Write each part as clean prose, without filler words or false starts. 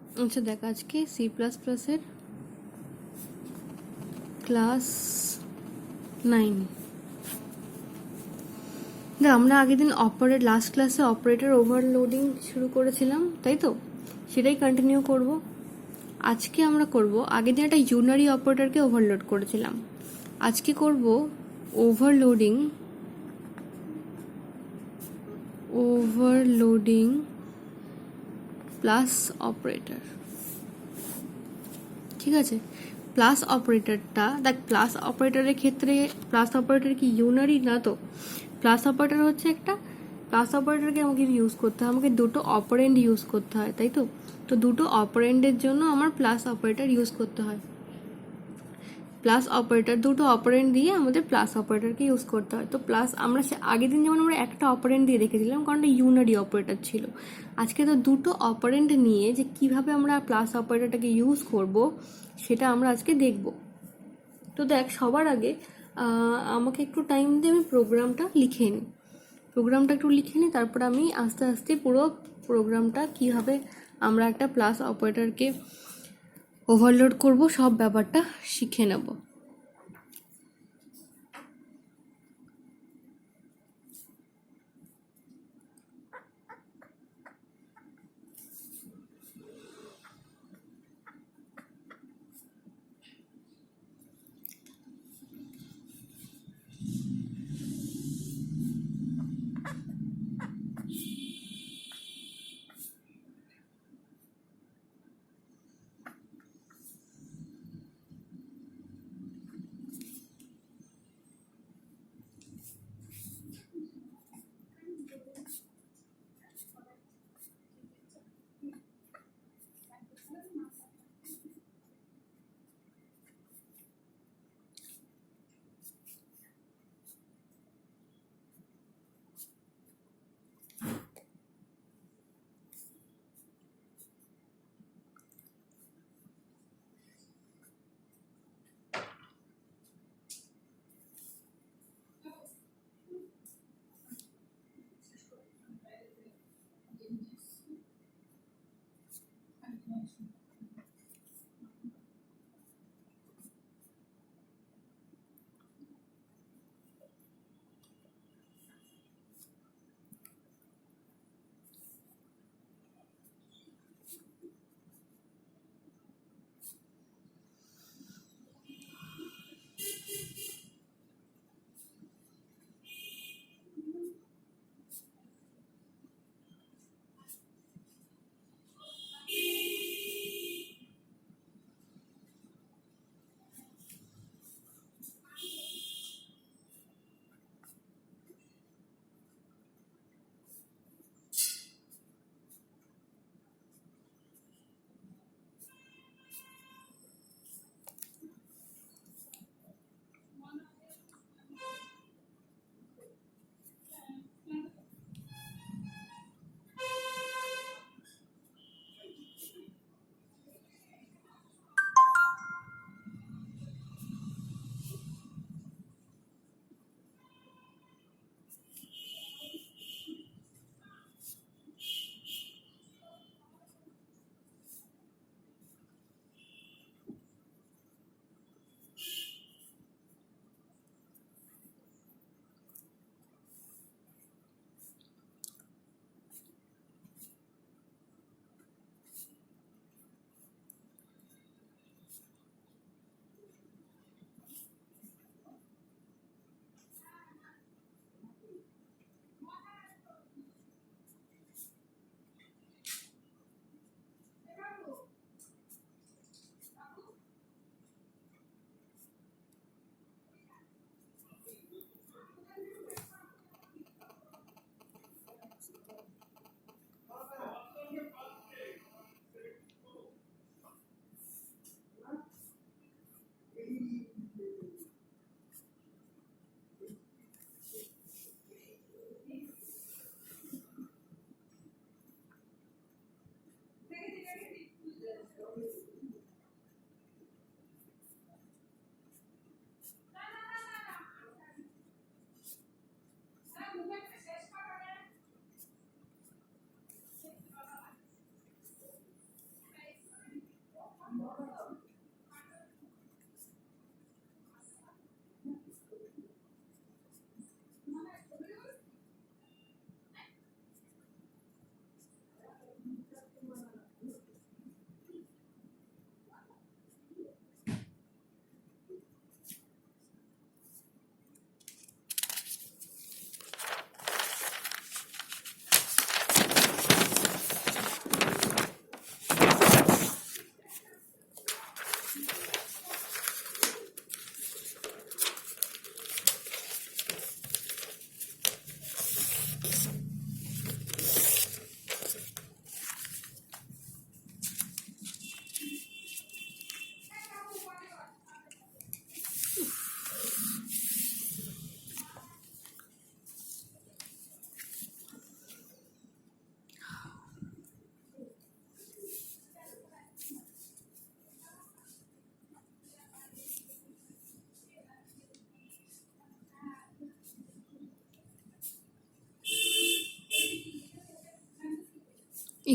আচ্ছা দেখ, আজকে সি প্লাস প্লাসের ক্লাস 9। দেখ, আমরা আগের দিন লাস্ট ক্লাসে অপারেটর ওভারলোডিং শুরু করেছিলাম, তাই তো? সেটাই কন্টিনিউ করব। আজকে আমরা করব, আগের দিন একটা ইউনারি অপারেটরকে ওভারলোড করেছিলাম, আজকে করব ওভারলোডিং প্লাস অপারেটর। ঠিক আছে, প্লাস অপারেটরটা দেখ, প্লাস অপারেটরের ক্ষেত্রে প্লাস অপারেটর কি ইউনারি না তো? প্লাস অপারেটর হচ্ছে একটা, প্লাস অপারেটরকে আমাকে ইউজ করতে হয়, আমাকে দুটো অপারেন্ড ইউজ করতে হয়, তাই তো? তো দুটো অপারেন্ডের জন্য আমার প্লাস অপারেটর ইউজ করতে হয়। প্লাস অপারেটর, দুটো অপারেন্ড দিয়ে আমাদের প্লাস অপারেটরকে ইউজ করতে হয়। তো প্লাস আমরা আগের দিন যেমন আমরা একটা অপারেন্ড দিয়ে রেখেছিলাম, কারণ এটা ইউনারি অপারেটর ছিল। আজকে তো দুটো অপারেন্ড নিয়ে যে কিভাবে আমরা প্লাস অপারেটরটাকে ইউজ করব, সেটা আমরা আজকে দেখব। তো দেখ, সবার আগে আমাকে একটু টাইম দিয়ে আমি প্রোগ্রামটা লিখে নিই, তারপর আমি আস্তে আস্তে পুরো প্রোগ্রামটা কিভাবে আমরা একটা প্লাস অপারেটরকে ওভারলোড করব সব ব্যাপারটা শিখে নেব।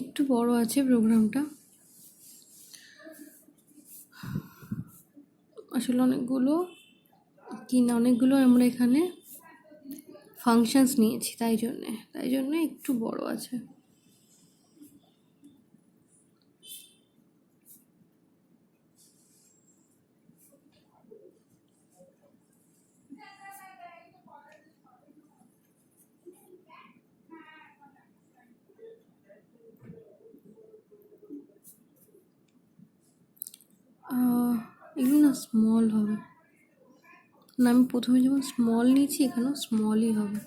একটু বড় আছে প্রোগ্রামটা, আসলে অনেকগুলো আমরা এখানে ফাংশনস নিয়েছি, তাই জন্যে একটু বড় আছে। এগুলো না স্মল হবে না, আমি প্রথমে যেমন স্মল নিয়েছি এখানেও স্মলই হবে।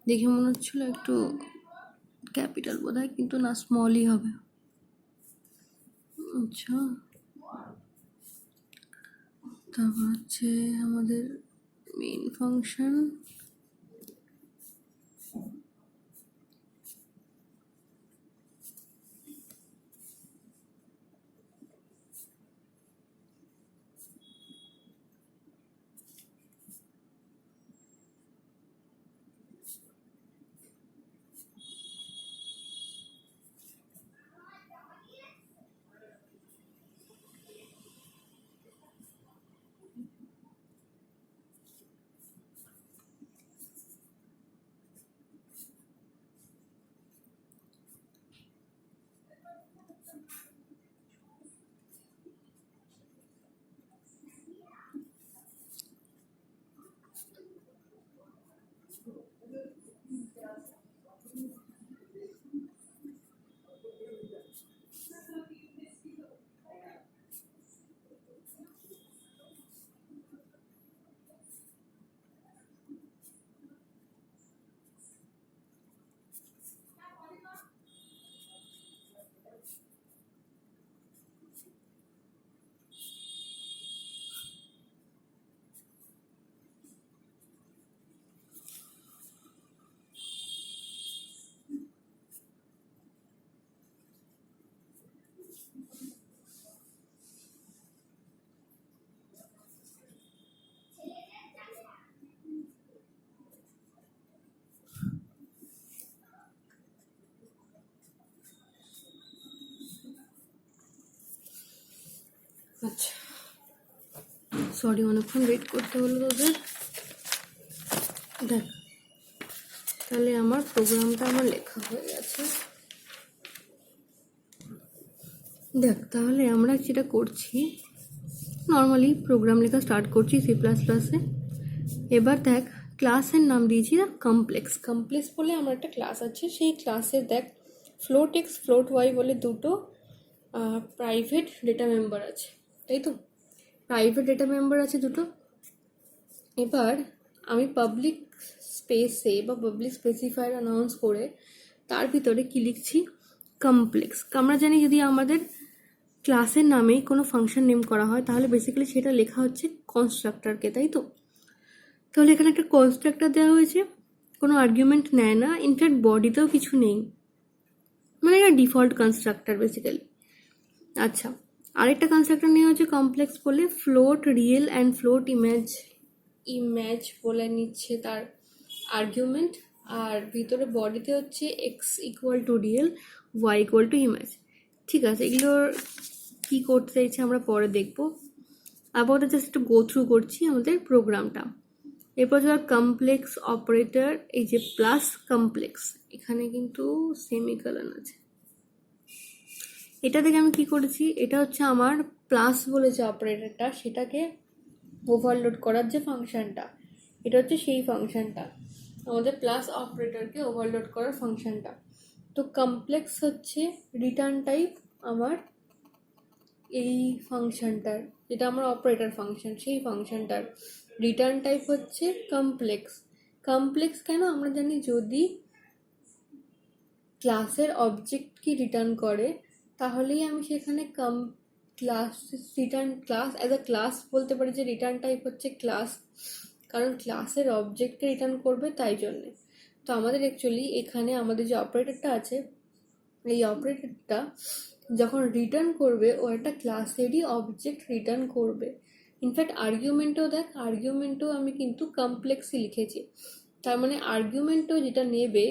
দেখে মনে হচ্ছিল একটু ক্যাপিটাল বোধ হয়, কিন্তু না, স্মলই হবে। আচ্ছা, তারপর হচ্ছে আমাদের মেইন ফাংশন। আচ্ছা, সরি, অনেকক্ষণ ওয়েট করতে হলো তোদের। দেখ, তাহলে আমার প্রোগ্রামটা লেখা হয়ে গেছে। দেখ, তাহলে আমরা যেটা করছি, নর্মালি প্রোগ্রাম লেখা স্টার্ট করছি C++-এ। এবার দেখ, ক্লাসের নাম দিয়েছি না কমপ্লেক্স বলে আমার একটা ক্লাস আছে। সেই ক্লাসে দেখ ফ্লোট এক্স ফ্লোট ওয়াই বলে দুটো প্রাইভেট ডেটা মেম্বার আছে, তাই তো? প্রাইভেট ডেটা মেম্বার আছে দুটো। এবার আমি পাবলিক স্পেসে বা পাবলিক স্পেসিফায়ার অ্যানাউন্স করে তার ভিতরে কি লিখছি, কমপ্লেক্স। আমরা জানি যদি আমাদের ক্লাসের নামেই কোনো ফাংশন নেম করা হয় তাহলে বেসিক্যালি সেটা লেখা হচ্ছে কনস্ট্রাক্টরকে, তাই তো? তাহলে এখানে একটা কনস্ট্রাক্টর দেওয়া হয়েছে, কোনো আর্গুমেন্ট নেয় না, ইনফ্যাক্ট বডিতেও কিছু নেই, মানে এটা ডিফল্ট কনস্ট্রাক্টর বেসিক্যালি। আচ্ছা, আরেকটা কনস্ট্রাক্টর নেওয়া হচ্ছে কমপ্লেক্স বলে, float real and float image বলে নিচ্ছে তার আর্গুমেন্ট, আর ভিতরে বডিতে হচ্ছে X equal to real, Y equal to image. ঠিক আছে, এগুলোর কি করতে চাইছে আমরা পরে দেখবো। আপাতত জাস্ট একটু গো থ্রু করছি আমাদের প্রোগ্রামটা। এরপর যারা কমপ্লেক্স অপারেটর, এই যে প্লাস কমপ্লেক্স, এখানে কিন্তু সেমিকলন আছে। এটা থেকে আমি কি করেছি, এটা হচ্ছে আমার প্লাস বলে যে অপারেটরটা, সেটাকে ওভারলোড করার যে ফাংশনটা, এটা হচ্ছে সেই ফাংশনটা, আমাদের প্লাস অপারেটরকে ওভারলোড করার ফাংশনটা। তো কমপ্লেক্স হচ্ছে রিটার্ন টাইপ আমার এই ফাংশনটার, যেটা আমার অপারেটর ফাংশন, সেই ফাংশনটার রিটার্ন টাইপ হচ্ছে কমপ্লেক্স কেন আমরা জানি, যদি ক্লাসের অবজেক্টকে রিটার্ন করে তাহলেই আমি সেখানে ক্লাস অ্যাজ আ ক্লাস বলতে পারি যে রিটার্ন টাইপ হচ্ছে ক্লাস, কারণ ক্লাসের অবজেক্টকে রিটার্ন করবে, তাই জন্যে। তো আমাদের অ্যাকচুয়ালি এখানে আমাদের যে অপারেটরটা আছে, এই অপারেটরটা যখন রিটার্ন করবে ও একটা ক্লাসেরই অবজেক্ট রিটার্ন করবে। ইনফ্যাক্ট আর্গুমেন্টও আমি কিন্তু কমপ্লেক্সই লিখেছি, তার মানে আর্গুমেন্টও যেটা নেবে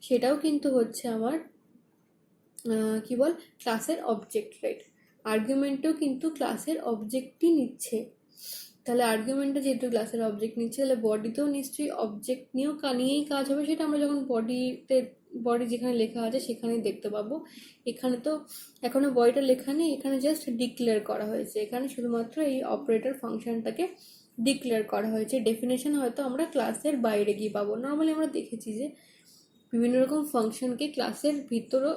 সেটাও কিন্তু হচ্ছে আমার কি বল, ক্লাসের অবজেক্ট, রাইট? আর্গুমেন্টও কিন্তু ক্লাসের অবজেক্টই নিচ্ছে। তাহলে আর্গুমেন্টটা যেহেতু ক্লাসের অবজেক্ট নিচ্ছে, তাহলে বডিতেও নিশ্চয়ই অবজেক্ট নিয়েই কাজ হবে। সেটা আমরা যখন বডি যেখানে লেখা আছে সেখানেই দেখতে পাবো। এখানে তো এখনো বডিটা লেখা নেই, এখানে জাস্ট ডিক্লেয়ার করা হয়েছে। এখানে শুধুমাত্র এই অপারেটর ফাংশনটাকে ডিক্লেয়ার করা হয়েছে। ডেফিনেশন হয়তো আমরা ক্লাসের বাইরে গিয়ে পাবো। নর্মালি আমরা দেখেছি যে বিভিন্ন রকম ফাংশনকে ক্লাসের ভিতরেও,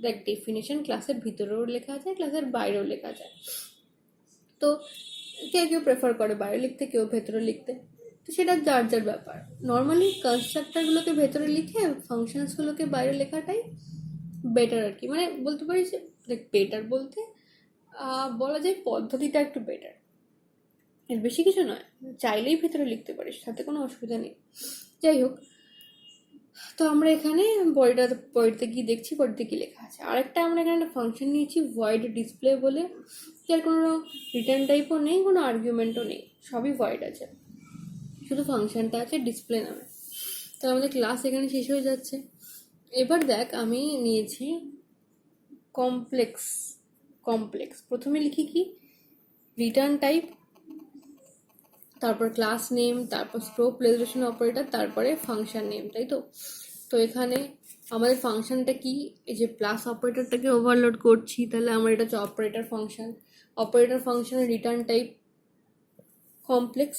দেখ ডেফিনেশন ক্লাসের ভিতরেও লেখা যায়, ক্লাসের বাইরেও লেখা যায়। তো কেউ প্রেফার করে বাইরে লিখতে, কেউ ভেতরে লিখতে, তো সেটা যার যার ব্যাপার। নর্মালি কনস্ট্রাক্টরগুলোকে ভেতরে লিখে ফাংশনসগুলোকে বাইরে লেখাটাই বেটার আর কি। মানে বলতে পারিস দেখ, বেটার বলতে বলা যায় পদ্ধতিটা একটু বেটার, এর বেশি কিছু নয়। চাইলেই ভেতরে লিখতে পারিস, তাতে কোনো অসুবিধা নেই। যাই হোক, তো আমরা এখানে বডিতে গিয়ে দেখছি বডিতে কি লেখা আছে। আরেকটা আমরা এখানে একটা ফাংশন নিয়েছি ভয়েড ডিসপ্লে বলে, যার কোনো রিটার্ন টাইপও নেই, কোনো আর্গুমেন্টও নেই, সবই ভয়েড আছে, শুধু ফাংশনটা আছে ডিসপ্লে নামে। তো আমাদের ক্লাস এখানে শেষ হয়ে যাচ্ছে। এবার দেখ, আমি নিয়েছি কমপ্লেক্স। প্রথমে লিখি কি, রিটার্ন টাইপ, তারপর ক্লাস নেম, তারপর স্কোপ রেজলিউশন অপারেটর, তারপরে ফাংশন নেম, তাই তো? তো এখানে আমাদের ফাংশনটা কি, এই যে প্লাস অপারেটরটাকে ওভারলোড করছি, তাহলে আমার এটা হচ্ছে অপারেটর ফাংশন। অপারেটর ফাংশনের রিটার্ন টাইপ কমপ্লেক্স,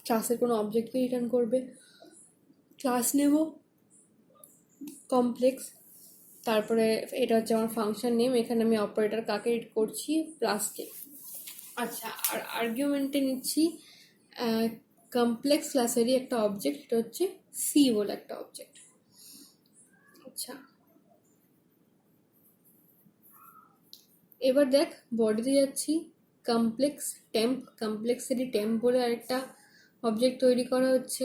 ক্লাসের কোনো অবজেক্টকে রিটার্ন করবে। ক্লাস নেব কমপ্লেক্স, তারপরে এটা হচ্ছে আমার ফাংশন নেম, এখানে আমি অপারেটর কাকে রিড করছি, প্লাসকে। আচ্ছা, আর আর্গুমেন্টে নিচ্ছি কমপ্লেক্স ক্লাসেরই একটা অবজেক্ট, এটা হচ্ছে সি বলে একটা অবজেক্ট। আচ্ছা, এবার দেখ বডিতে যাচ্ছি, কমপ্লেক্সেরই টেম্প বলে আরেকটা অবজেক্ট তৈরি করা হচ্ছে।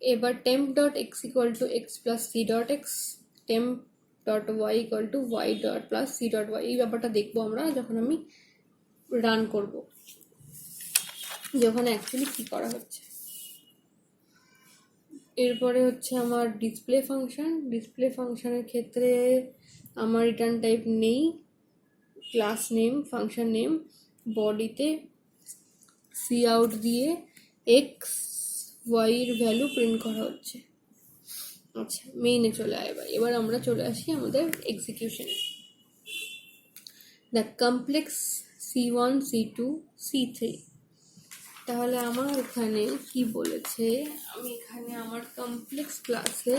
এবার temp dot X equal to X plus C dot X, temp dot Y equal to Y dot plus C dot Y. এই ব্যাপারটা দেখবো আমরা যখন আমি রান করব, যখন অ্যাকচুয়ালি কী করা হচ্ছে। এরপরে হচ্ছে আমার ডিসপ্লে ফাংশনের ক্ষেত্রে আমার রিটার্ন টাইপ নেই, ক্লাস নেম, ফাংশন নেম, বডিতে সি আউট দিয়ে এক্স ওয়াইয়ের ভ্যালু প্রিন্ট করা হচ্ছে। আচ্ছা, মেইনে চলে আয়। এবার আমরা চলে আসি আমাদের এক্সিকিউশনে। The complex C1 C2 C3। তাহলে আমার এখানে কি বলেছে, আমি এখানে আমার কমপ্লেক্স ক্লাসে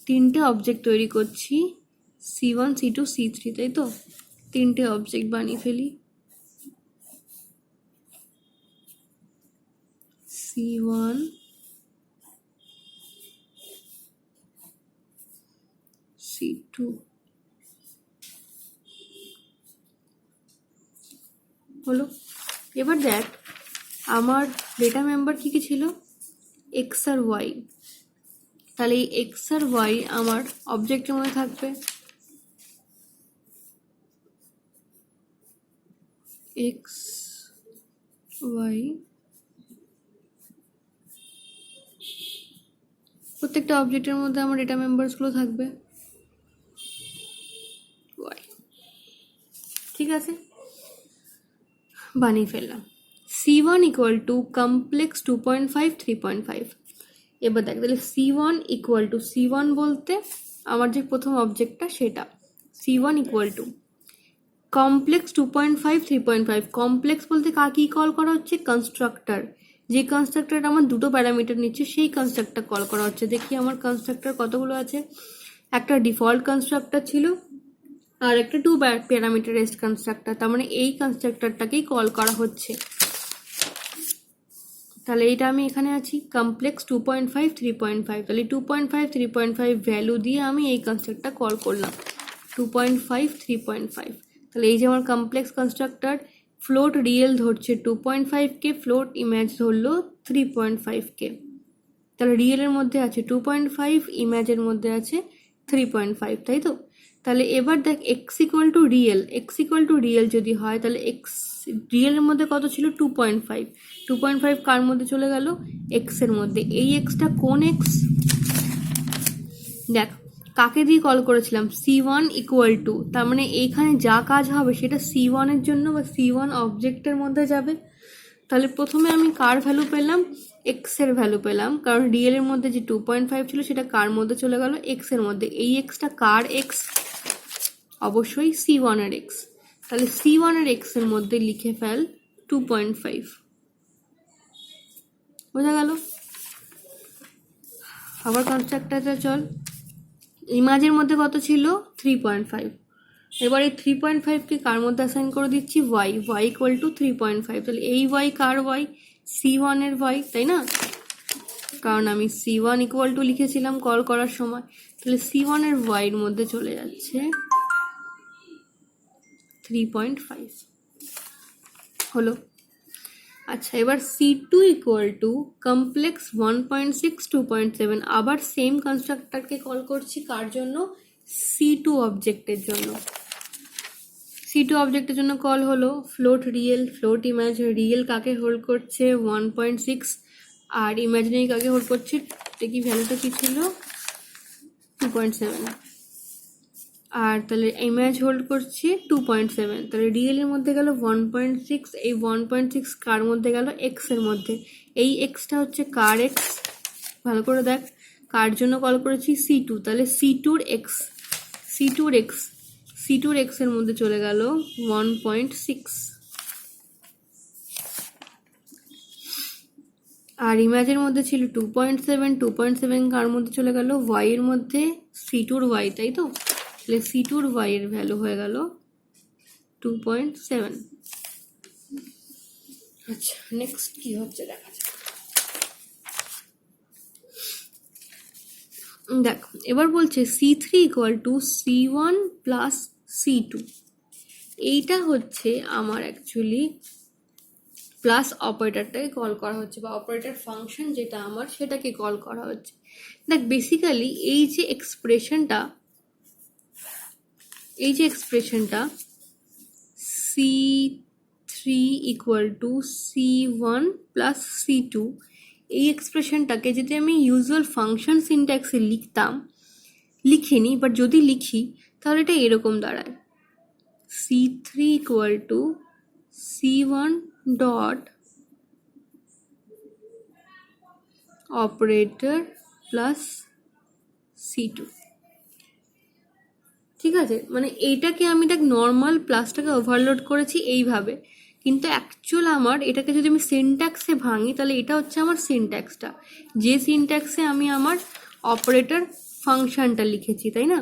3টে অবজেক্ট তৈরি করছি, C1 C2 C3, তাই তো? 3টে অবজেক্ট বানিয়ে ফেলি। C1 C2, হলো। এবার দেখ আমার ডেটা মেম্বার কি ছিল, এক্স আর ওয়াই। তাহলে এই এক্স আর ওয়াই আমার অবজেক্টের মধ্যে থাকবে, এক্স ওয়াই, প্রত্যেকটা অবজেক্টের মধ্যে আমার ডেটা মেম্বারসগুলো থাকবে ওয়াই। ঠিক আছে, বানিয়ে ফেললাম। C1 equal to complex 2.5 3.5। এবার দেখ, তাহলে C1 বলতে আমার যে প্রথম অবজেক্টটা সেটা, C1 equal to complex 2.5 3.5। Complex বলতে কাকে কল করা হচ্ছে, কনস্ট্রাক্টর। যে কনস্ট্রাক্টরটা আমার দুটো প্যারামিটার নিচ্ছে সেই কনস্ট্রাক্টর কল করা হচ্ছে। দেখি আমার কনস্ট্রাক্টর কতগুলো আছে, একটা ডিফল্ট কনস্ট্রাক্টর ছিল আর একটা 2 প্যারামিটারাইজড কনস্ট্রাক্টর, তার মানে এই কনস্ট্রাক্টরটাকেই কল করা হচ্ছে। তাহলে এইটা আমি এখানে আছি কমপ্লেক্স 2.5 3.5, তাহলে 2.5 3.5 ভ্যালু দিয়ে আমি এই কনস্ট্রাক্টরটা কল করলাম 2.5 3.5। তাহলে এই যে আমার কমপ্লেক্স কনস্ট্রাক্টর ফ্লোট রিয়েল ধরছে 2.5কে, ফ্লোট ইমেজ ধরলো 3.5কে। তাহলে রিয়েলের মধ্যে আছে 2.5, ইমেজের মধ্যে আছে 3.5, তাই তো? তাহলে এবার দেখ এক্স ইকুয়াল টু রিয়েল যদি হয়, তাহলে এক্স রিয়েলের মধ্যে কত ছিল, 2.5 কার মধ্যে চলে গেল, এক্সের মধ্যে। এই এক্সটা কোন এক্স, দেখ কাকে দিয়ে কল করেছিলাম, C1 ইকুয়াল টু, তার মানে এইখানে যা কাজ হবে সেটা C1 এর জন্য বা C1 অবজেক্টের মধ্যে যাবে। তাহলে প্রথমে আমি কার ভ্যালু পেলাম, এক্স এর ভ্যালু পেলাম, কারণ ডিএল এর মধ্যে যে 2.5 ছিল সেটা কার মধ্যে চলে গেল, এক্স এর মধ্যে। এই এক্সটা কার এক্স, অবশ্যই C1 এর এক্স। তাহলে C1 এর এক্স এর মধ্যে লিখে ফেল 2.5, বোঝা গেল। আবার কনস্ট্রাক্টরটা চল, ইমাজের মধ্যে কত ছিল 3.5, এবার এই 3.5কে কার মধ্যে অ্যাসাইন করে দিচ্ছি, ওয়াই ইকুয়াল টু 3.5। তাহলে এই ওয়াই কার ওয়াই, C1 এর ওয়াই, তাই না, কারণ আমি C1 ইকুয়াল টু লিখেছিলাম কল করার সময়। তাহলে C1 এর ওয়াই এর মধ্যে চলে যাচ্ছে 3.5, হলো। আচ্ছা, এবার C2 ইকুয়াল টু কমপ্লেক্স 1.6 2.7, আবার সেম কনস্ট্রাক্টরকে কল করছি কার জন্য, C2 অবজেক্টের জন্য। C2 অবজেক্টের জন্য কল হলো float real, float image. Real কাকে হোল্ড করছে 1.6, আর ইমাজিনারি কাকে হোল্ড করছে, কি ভ্যালুটা কি ছিল 2.7, আর তাহলে ইমেজ হোল্ড করছে 2.7। তাহলে রিয়েল এর মধ্যে গেল 1.6, এই 1.6 কার মধ্যে গেল, এক্স এর মধ্যে। এই এক্সটা হচ্ছে কার এক্স, ভালো করে দেখ, কার জন্য কল করেছি C2, তাহলে C2 এর এক্স এর মধ্যে চলে গেল 1.6, আর ইমেজের মধ্যে ছিল 2.7 কার মধ্যে চলে গেল, ওয়াই এর মধ্যে, C2 ওয়াই, তাই তো। তাহলে C2 ওয়াই এর ভ্যালু হয়ে গেল 2.7। আচ্ছা, নেক্সট কি হচ্ছে দেখা যাক। দেখো এবার বলছে C3 equal two C1 plus C2। এইটা হচ্ছে আমার অ্যাকচুয়ালি প্লাস অপারেটরটাকে কল করা হচ্ছে, বা অপারেটর ফাংশন যেটা আমার সেটাকে কল করা হচ্ছে। দেখ বেসিক্যালি এই যে এক্সপ্রেশনটা C3 equal two C1 plus C2, এই এক্সপ্রেশনটাকে যদি আমি ইউজুয়াল ফাংশন সিনট্যাক্সে লিখিনি, বাট যদি লিখি তাহলে এটা এরকম দাঁড়ায়, C3 equal two C1 dot operator plus C2। ঠিক আছে, মানে এইটাকে আমি দেখ নর্মাল প্লাসটাকে ওভারলোড করেছি এইভাবে, কিন্তু অ্যাকচুয়াল আমার এটাকে যদি আমি সিনট্যাক্সে ভাঙি তাহলে এটা হচ্ছে আমার সিনট্যাক্সটা, যে সিনট্যাক্সে আমি আমার অপারেটর ফাংশনটা লিখেছি, তাই না।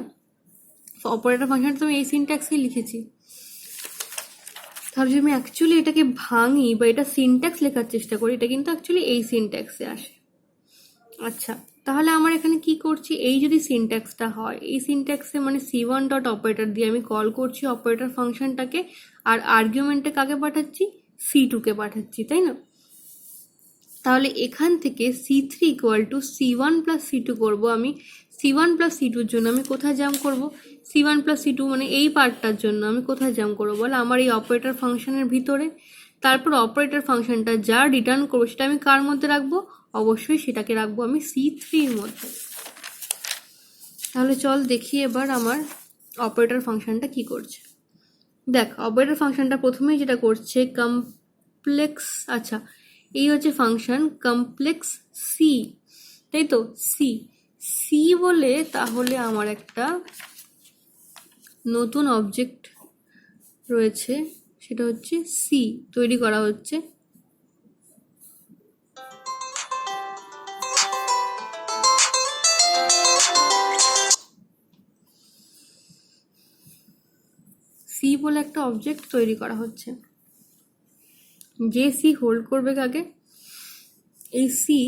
অপারেটর ফাংশনটা তো আমি এই সিনট্যাক্সেই লিখেছি। তাহলে যদি আমি অ্যাকচুয়ালি এটাকে ভাঙি বা এটা সিনট্যাক্স লেখার চেষ্টা করি, এটা কিন্তু অ্যাকচুয়ালি এই সিনট্যাক্সে আসে। আচ্ছা, তাহলে আমার এখানে কি করছি, এই যদি সিনট্যাক্সটা হয়, এই সিনট্যাক্সে মানে C1 ডট অপারেটর দিয়ে আমি কল করছি অপারেটর ফাংশনটাকে, আর আর্গুমেন্টে কাকে পাঠাচ্ছি, C2 কে পাঠাচ্ছি, তাই না। তাহলে এখান থেকে C3 equal two C1 plus C2 করবো আমি। C1 প্লাস C2 জন্য আমি কোথায় জাম্প করব, C1 প্লাস C2 মানে এই পার্টটার জন্য আমি কোথায় জাম্প করবো বলে, আমার এই অপারেটর ফাংশনের ভিতরে। তারপর অপারেটর ফাংশনটা যা রিটার্ন করবো সেটা আমি কার মধ্যে রাখবো, অবশ্যই সেটাকে রাখবো আমি C3 এর মধ্যে। তাহলে চল দেখি এবার আমার অপারেটর ফাংশনটা কি করছে। দেখ অপারেটর ফাংশনটা প্রথমেই যেটা করছে কমপ্লেক্স, আচ্ছা এই হচ্ছে ফাংশন কমপ্লেক্স সি, তাই তো, সি বলে তাহলে আমার একটা নতুন অবজেক্ট রয়েছে, সেটা হচ্ছে সি তৈরি করা হচ্ছে। সি বলে একটা অবজেক্ট তৈরি করা হচ্ছে, যে সি হোল্ড করবে কাকে, এই সি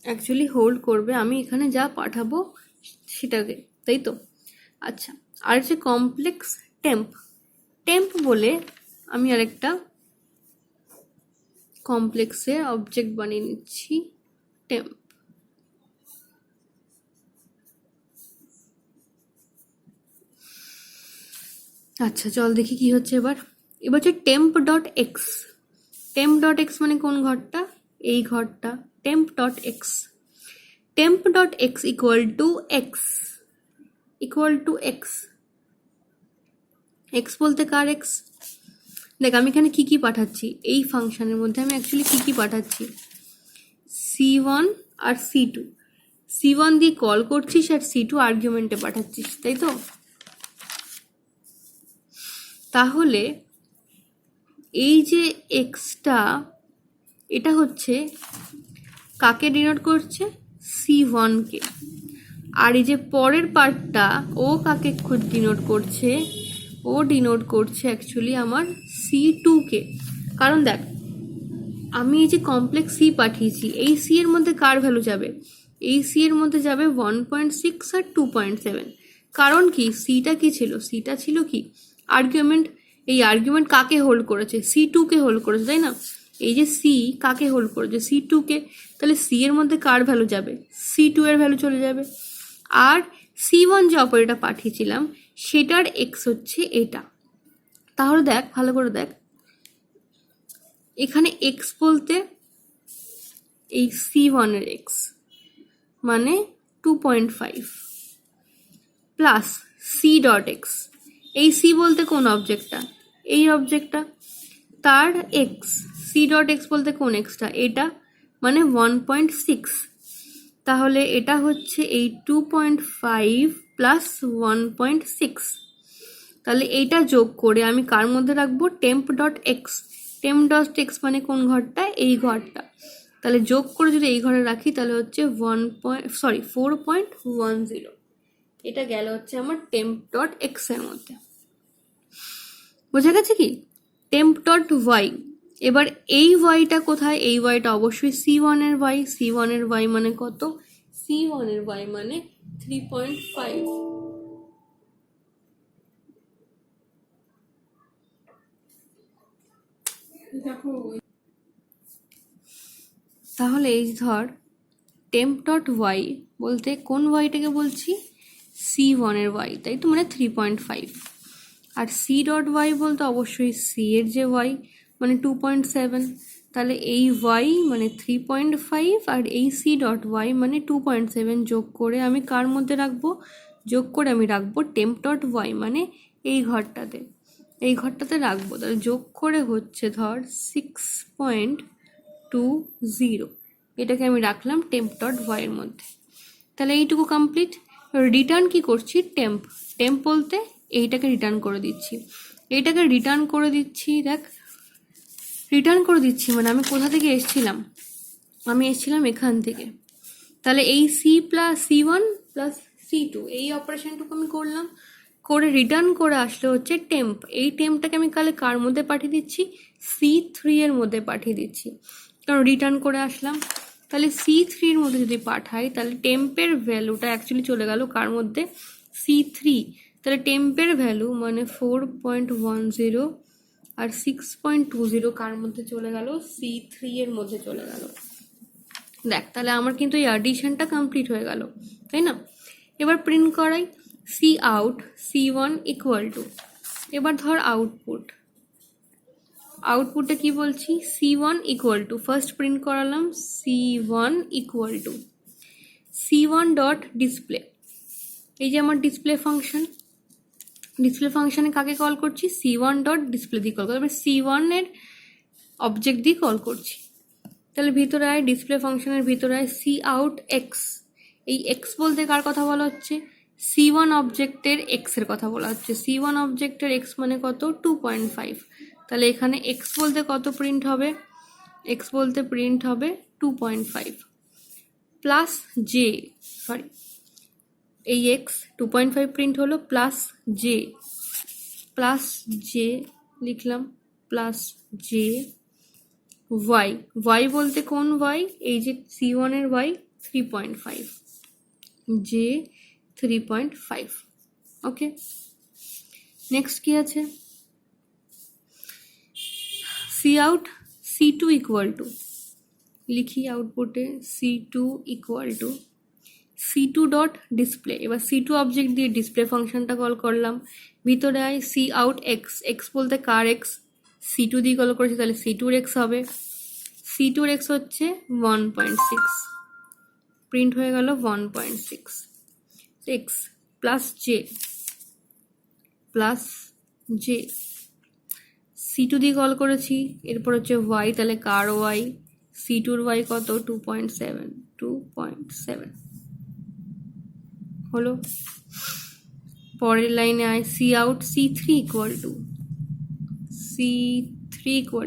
অ্যাকচুয়ালি হোল্ড করবে আমি এখানে যা পাঠাবো সেটাকে, তাই তো। আচ্ছা, আর হচ্ছে কমপ্লেক্স টেম্প বলে আমি আরেকটা কমপ্লেক্সের অবজেক্ট বানিয়ে নিচ্ছি, টেম্প। আচ্ছা চল দেখি কি হচ্ছে এবার হচ্ছে টেম্প ডট এক্স মানে কোন ঘরটা, এই ঘরটা temp dot X. Temp dot X equal to X, X বলতে কার এক্স? দেখ আমি এখানে কি পাঠাচ্ছি, এই ফাংশনের মধ্যে আমি অ্যাকচুয়ালি কি পাঠাচ্ছি, C1 আর C2, C1 দিয়ে কল করছিস আর C2 আর্গুমেন্টে পাঠাচ্ছিস, তাই তো? তাহলে এই যে এক্সটা, এটা হচ্ছে কাকে ডিনোট করছে, C1 কে। আর এই যে পরের পার্টটা ও কাকে ডিনোট করছে, ও ডিনোট করছে অ্যাকচুয়ালি আমার C2 কে। কারণ দেখ আমি এই যে কমপ্লেক্স সি পাঠিয়েছি, এই সি এর মধ্যে কার ভ্যালু যাবে, এই সি এর মধ্যে যাবে 1.6 আর 2.7। কারণ কি, সিটা কি ছিল, সিটা ছিল কি আর্গুমেন্ট, এই আর্গুমেন্ট কাকে হোল্ড করেছে, C2 কে হোল্ড করেছে, তাই না? এই যে সি কাকে হোল্ড করেছে, C2 কে। তাহলে সি এর মধ্যে কার ভ্যালু যাবে, C2 এর ভ্যালু চলে যাবে। আর C1 যে অপারেটর পাঠিয়েছিলাম সেটার এক্স হচ্ছে এটা। তাহলে দেখ ভালো করে দেখ, এখানে এক্স বলতে এই C1 এর এক্স মানে 2.5 প্লাস সি ডট এক্স, এই সি বলতে কোন অবজেক্টটা, এই অবজেক্টটা, তার এক্স, সি ডট এক্স বলতে কোন এক্সটা, এটা মানে 1.6। তাহলে এটা হচ্ছে এই 2.5 প্লাস 1.6। তাহলে এইটা যোগ করে আমি কার মধ্যে রাখবো, temp dot X, temp dot X মানে কোন ঘরটা, এই ঘরটা। তাহলে যোগ করে যদি এই ঘরে রাখি তাহলে হচ্ছে 4.10, এটা গেল হচ্ছে আমার টেম্প ডট এক্স এর মধ্যে। বোঝা গেছে কি, টেম্প ডট ওয়াই। এবার এই ওয়াইটা কোথায়, এই ওয়াইটা অবশ্যই C1 এর ওয়াই, C1 এর ওয়াই মানে কত, C1 এর ওয়াই মানে 3.5। তাহলে এই ধর টেম্প ডট ওয়াই বলতে কোন ওয়াইটাকে বলছি, C1 এর ওয়াই, তাই তো, মানে 3.5। আর সি ডট ওয়াই বলতে অবশ্যই সি এর যে ওয়াই মানে 2.7। তাহলে এই ওয়াই মানে 3.5 আর এই সি ডট ওয়াই মানে 2.7 যোগ করে আমি কার মধ্যে রাখবো, যোগ করে আমি রাখবো টেম্প ডট ওয়াই মানে এই ঘরটাতে, এই ঘরটাতে রাখবো। তাহলে যোগ করে হচ্ছে ধর 6.20, এটাকে আমি রাখলাম টেম্প ডট ওয়াই এর মধ্যে। তাহলে এইটুকু কমপ্লিট। রিটার্ন কি করছি, টেম্প, টেম্প বলতে এইটাকে রিটার্ন করে দিচ্ছি, এইটাকে রিটার্ন করে দিচ্ছি। দেখ রিটার্ন করে দিচ্ছি মানে আমি কোথা থেকে এসেছিলাম, আমি এসেছিলাম এখান থেকে। তাহলে এই C plus C1 plus C2 এই অপারেশনটুকু আমি করলাম, করে রিটার্ন করে আসলে হচ্ছে টেম্প। এই টেম্পটাকে আমি কালে কার মধ্যে পাঠিয়ে দিচ্ছি, C3 এর মধ্যে পাঠিয়ে দিচ্ছি, কারণ রিটার্ন করে আসলাম। তাহলে C3 এর মধ্যে যদি পাঠাই তাহলে টেম্পের ভ্যালুটা অ্যাকচুয়ালি চলে গেল কার মধ্যে, C3। তাহলে টেম্পের ভ্যালু মানে 4.10 আর 6.20 কার মধ্যে চলে গেল, C3 এর মধ্যে চলে গেল। দেখ তাহলে আমার কিন্তু এই অ্যাডিশনটা কমপ্লিট হয়ে গেল, তাই না? এবার প্রিন্ট করাই, C out C1 equal to, এবার ধর আউটপুট, আউটপুটে কি বলছি, C1 equal to, first print করালাম C1 equal to C1 dot display, এই যে আমার ডিসপ্লে ফাংশন, ডিসপ্লে ফাংশনে কাকে কল করছি, C1 ডট ডিসপ্লে দিয়ে কল করছি, এবার C1 এর অবজেক্ট দিয়ে কল করছি। তাহলে ভিতরে আয়, ডিসপ্লে ফাংশনের ভিতরে আয় সি আউট এক্স, এই এক্স বলতে কার কথা বলা হচ্ছে, C1 অবজেক্টের এক্স এর কথা বলা হচ্ছে। C1 অবজেক্টের এক্স মানে কত, 2.5। তাহলে এখানে এক্স বলতে কত প্রিন্ট হবে, এক্স বলতে প্রিন্ট হবে 2.5 প্লাস জে, সরি এই এক্স 2.5 প্রিন্ট হলো প্লাস জে লিখলাম, প্লাস জে ওয়াই, ওয়াই বলতে কোন ওয়াই, এই যে C1 এর ওয়াই 3.5, জে 3.5। ওকে, নেক্সট কি আছে, C out C2 equal to, লিখি আউটপুটে C2 equal to C2 dot display. এবার C2 অবজেক্ট দিয়ে ডিসপ্লে ফাংশনটা কল করলাম, ভিতরে আয় সি আউট এক্স, এক্স বলতে কার এক্স, C2 দিয়ে কল করেছি তাহলে C2 এর এক্স হবে, C2 এর এক্স হচ্ছে 1.6 প্রিন্ট হয়ে গেল 1.6 এক্স প্লাস জে C2 দিয়ে কল করেছি, এরপর হচ্ছে ওয়াই, তাহলে কার ওয়াই, C2 ওয়াই কত 2.7 হলো। পরের লাইনে I C out, C3 equal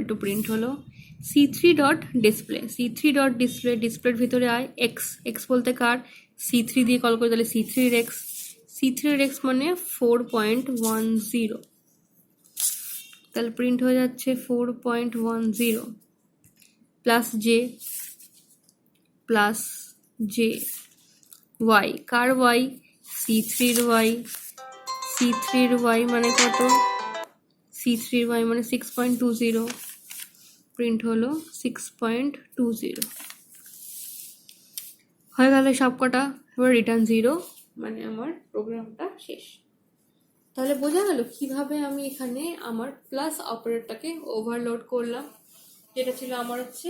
to print হলো C3 ডট ডিসপ্লে, ডিসপ্লের ভিতরে আয় এক্স বলতে কার, C3 দিয়ে কল করে, তাহলে C3 এক্স মানে 4.10, তাহলে প্রিন্ট হয়ে যাচ্ছে 4.10 প্লাস জে ওয়াই, কার ওয়াই, C3 ওয়াই মানে কত, C3 ওয়াই মানে 6.20, প্রিন্ট হলো 6.20 হয়ে গেল সব কটা। এবার রিটার্ন 0, মানে আমার প্রোগ্রামটা শেষ। তাহলে বোঝা গেল কিভাবে আমি এখানে আমার প্লাস অপারেটরটাকে ওভারলোড করলাম, যেটা ছিল আমার হচ্ছে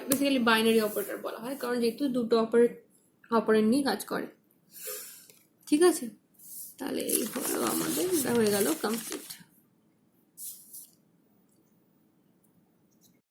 বেসিক্যালি বাইনারি অপারেটর বলা হয়, কারণ যেহেতু দুটো অপারেন্ট নিয়ে কাজ করে। ঠিক আছে, তাহলে এই হলো আমাদের, হয়ে গেল কমপ্লিট।